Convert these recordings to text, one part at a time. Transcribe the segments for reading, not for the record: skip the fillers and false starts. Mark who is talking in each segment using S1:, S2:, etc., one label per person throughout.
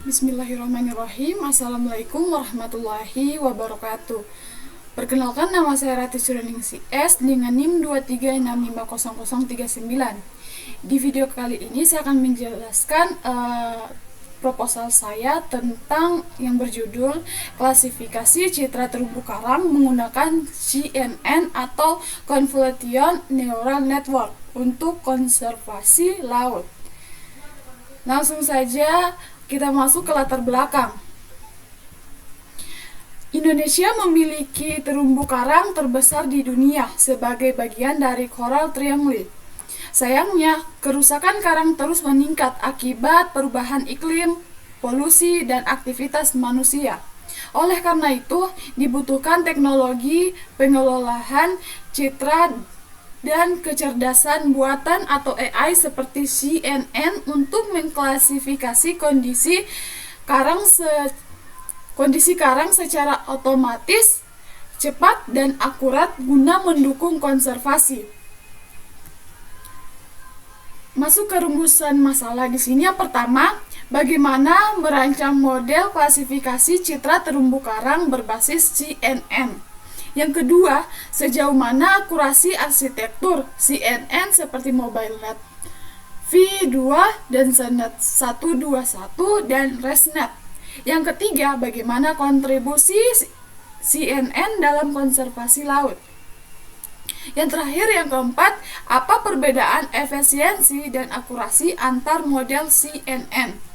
S1: Bismillahirrahmanirrahim. Assalamualaikum warahmatullahi wabarakatuh. Perkenalkan, nama saya Rati Suraningsi S dengan NIM 236500039. Di video kali ini saya akan menjelaskan proposal saya tentang yang berjudul klasifikasi citra terumbu karang menggunakan CNN atau Convolutional Neural Network untuk konservasi laut. Langsung saja kita masuk ke latar belakang. Indonesia memiliki terumbu karang terbesar di dunia sebagai bagian dari Coral Triangle. Sayangnya, kerusakan karang terus meningkat akibat perubahan iklim, polusi, dan aktivitas manusia. Oleh karena itu, dibutuhkan teknologi pengelolaan citra dan kecerdasan buatan atau AI seperti CNN untuk mengklasifikasi kondisi karang secara otomatis, cepat, dan akurat guna mendukung konservasi. Masuk ke rumusan masalah di sini. Yang pertama, bagaimana merancang model klasifikasi citra terumbu karang berbasis CNN. Yang kedua, sejauh mana akurasi arsitektur CNN seperti MobileNet V2 dan SANET 121 dan ResNet. Yang ketiga, bagaimana kontribusi CNN dalam konservasi laut. Yang terakhir, yang keempat, apa perbedaan efisiensi dan akurasi antar model CNN.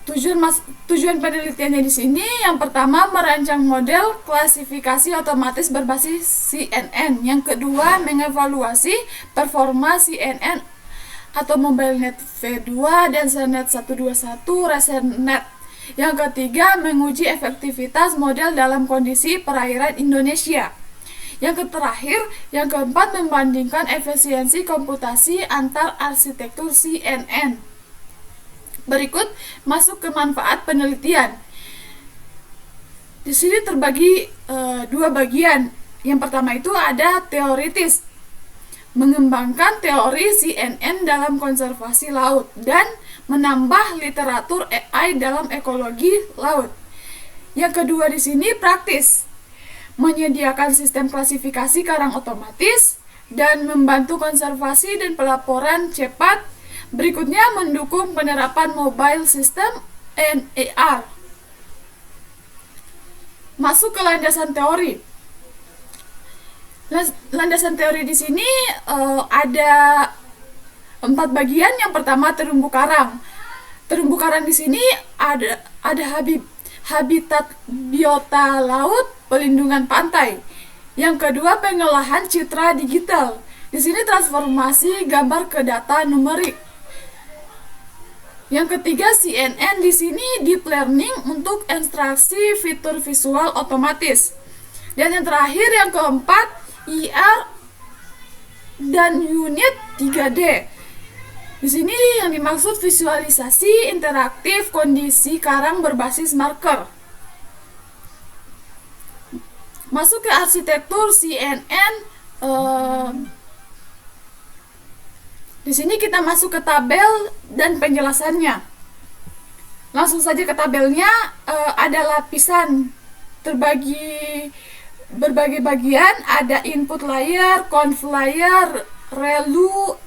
S1: Tujuan penelitiannya di sini, yang pertama merancang model klasifikasi otomatis berbasis CNN. Yang kedua, mengevaluasi performa CNN atau MobileNet V2 dan SANET 121 ResNet. Yang ketiga, menguji efektivitas model dalam kondisi perairan Indonesia. Yang terakhir, yang keempat, membandingkan efisiensi komputasi antar arsitektur CNN. Berikut masuk ke manfaat penelitian. Di sini terbagi dua bagian. Yang pertama itu ada teoritis, mengembangkan teori CNN dalam konservasi laut dan menambah literatur AI dalam ekologi laut. Yang kedua di sini praktis, menyediakan sistem klasifikasi karang otomatis dan membantu konservasi dan pelaporan cepat. Berikutnya, mendukung penerapan mobile system and AR. Masuk ke landasan teori. Landasan teori di sini ada 4 bagian. Yang pertama, terumbu karang. Terumbu karang di sini ada habitat biota laut, pelindungan pantai. Yang kedua, pengolahan citra digital. Di sini transformasi gambar ke data numerik. Yang ketiga, CNN di sini deep learning untuk ekstraksi fitur visual otomatis. Dan yang terakhir, yang keempat, IR dan unit 3D. Di sini yang dimaksud visualisasi interaktif kondisi karang berbasis marker. Masuk ke arsitektur CNN. Di sini kita masuk ke tabel dan penjelasannya. Langsung saja ke tabelnya. Ada lapisan terbagi berbagai bagian. Ada input layer, conv layer, relu,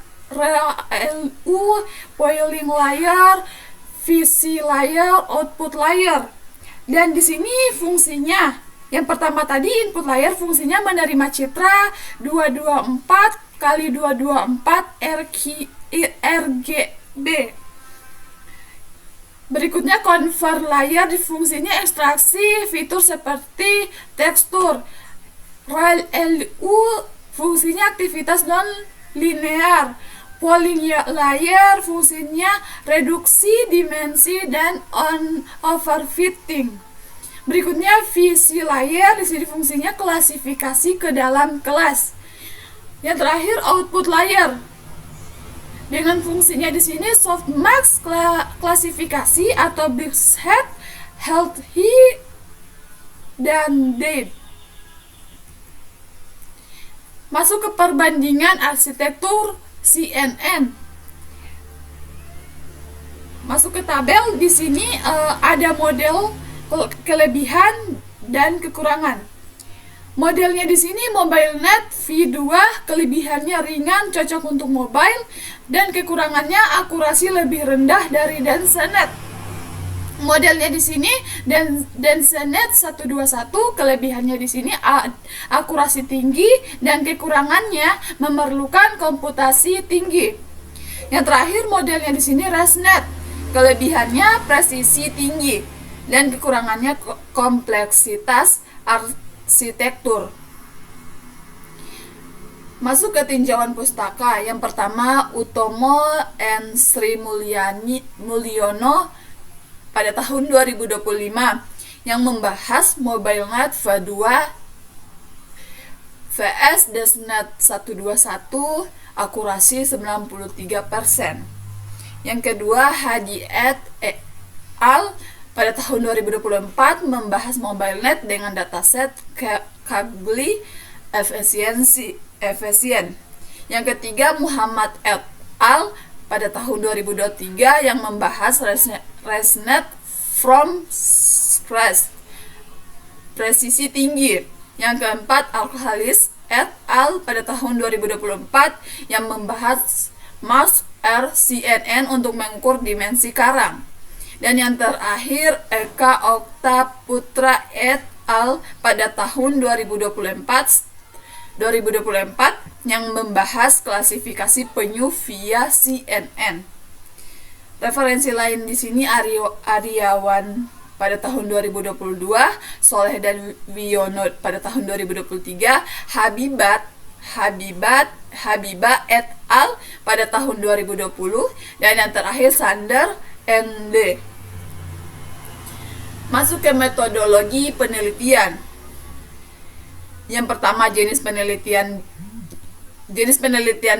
S1: boiling layer, VC layer, output layer. Dan di sini fungsinya, yang pertama tadi input layer fungsinya menerima citra 224 kali 224 RGB. Berikutnya convert layer, fungsinya ekstraksi fitur seperti tekstur. RLU fungsinya aktivitas non linear. Polling layer fungsinya reduksi dimensi dan overfitting. Berikutnya VC layer, di sini fungsinya klasifikasi ke dalam kelas. Yang terakhir, output layer dengan fungsinya di sini softmax klasifikasi atau bighead, healthy, dan dead. Masuk ke perbandingan arsitektur CNN. Masuk ke tabel, di sini ada model kelebihan dan kekurangan. Modelnya di sini MobileNet V2, kelebihannya ringan, cocok untuk mobile, dan kekurangannya akurasi lebih rendah dari DenseNet. Modelnya di sini DenseNet 121, kelebihannya di sini akurasi tinggi dan kekurangannya memerlukan komputasi tinggi. Yang terakhir modelnya di sini ResNet, kelebihannya presisi tinggi dan kekurangannya kompleksitas arsitektur. Masuk ke tinjauan pustaka. Yang pertama Utomo and Sri Mulyono pada tahun 2025 yang membahas MobileNet V2 vs DenseNet 121, akurasi 93%. Yang kedua Hadi et al. Pada tahun 2024 membahas MobileNet dengan dataset Kaggle efisien. Yang ketiga Muhammad et al. Pada tahun 2023 yang membahas ResNet from scratch, presisi tinggi. Yang keempat Alkhalis et al. Pada tahun 2024 yang membahas Mars CNN untuk mengukur dimensi karang. Dan yang terakhir Eka Okta Putra et al. Pada tahun 2024 yang membahas klasifikasi penyu via CNN. Referensi lain di sini Aryawan pada tahun 2022, Soleh dan Wiono pada tahun 2023, Habibah et al. Pada tahun 2020, dan yang terakhir Sander ND. Masuk ke metodologi penelitian. Yang pertama jenis penelitian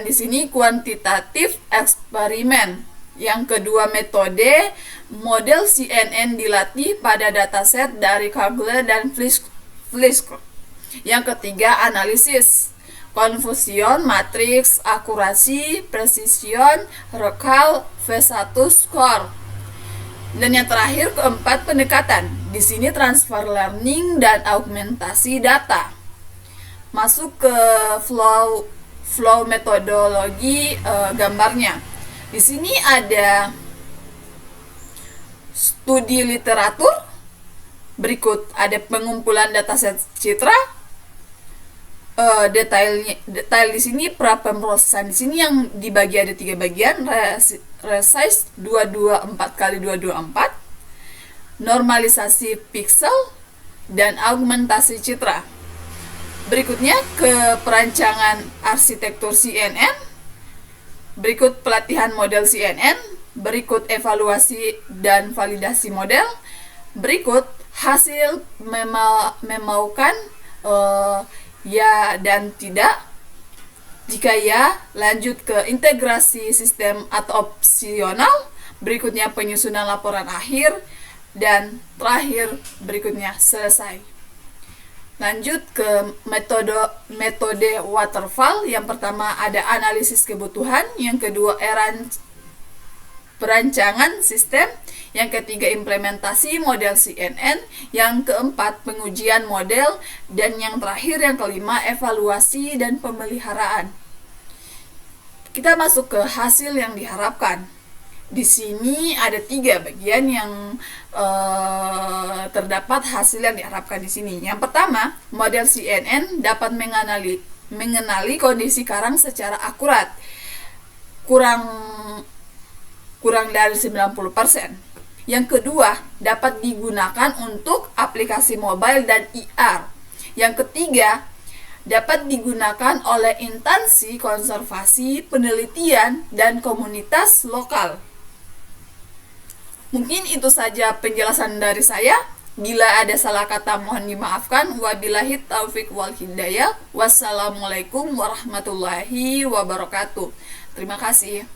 S1: di sini kuantitatif eksperimen. Yang kedua metode, model CNN dilatih pada dataset dari Kaggle dan Flickr. Yang ketiga analisis, confusion matrix, akurasi, precision, recall, V1 score. Dan yang terakhir keempat pendekatan. Di sini transfer learning dan augmentasi data. Masuk ke flow metodologi gambarnya. Di sini ada studi literatur, berikut ada pengumpulan dataset citra, detail di sini prapemrosesan. Di sini yang dibagi ada 3 bagian, resize 224x224, normalisasi pixel, dan augmentasi citra. Berikutnya ke perancangan arsitektur CNN, berikut pelatihan model CNN, berikut evaluasi dan validasi model, berikut hasil memaukan ya dan tidak. Jika ya, lanjut ke integrasi sistem atau opsional, berikutnya penyusunan laporan akhir, dan terakhir berikutnya selesai. Lanjut ke metode waterfall. Yang pertama ada analisis kebutuhan, yang kedua perancangan sistem, yang ketiga implementasi model CNN, yang keempat pengujian model, dan yang terakhir yang kelima evaluasi dan pemeliharaan. Kita masuk ke hasil yang diharapkan. Di sini ada 3 bagian yang terdapat hasil yang diharapkan di sini. Yang pertama, model CNN dapat mengenali kondisi karang secara akurat, kurang dari 90%. Yang kedua, dapat digunakan untuk aplikasi mobile dan IR. Yang ketiga, dapat digunakan oleh instansi konservasi, penelitian, dan komunitas lokal. Mungkin itu saja penjelasan dari saya. Bila ada salah kata mohon dimaafkan. Wabillahi taufik wal hidayah. Wassalamualaikum warahmatullahi wabarakatuh. Terima kasih.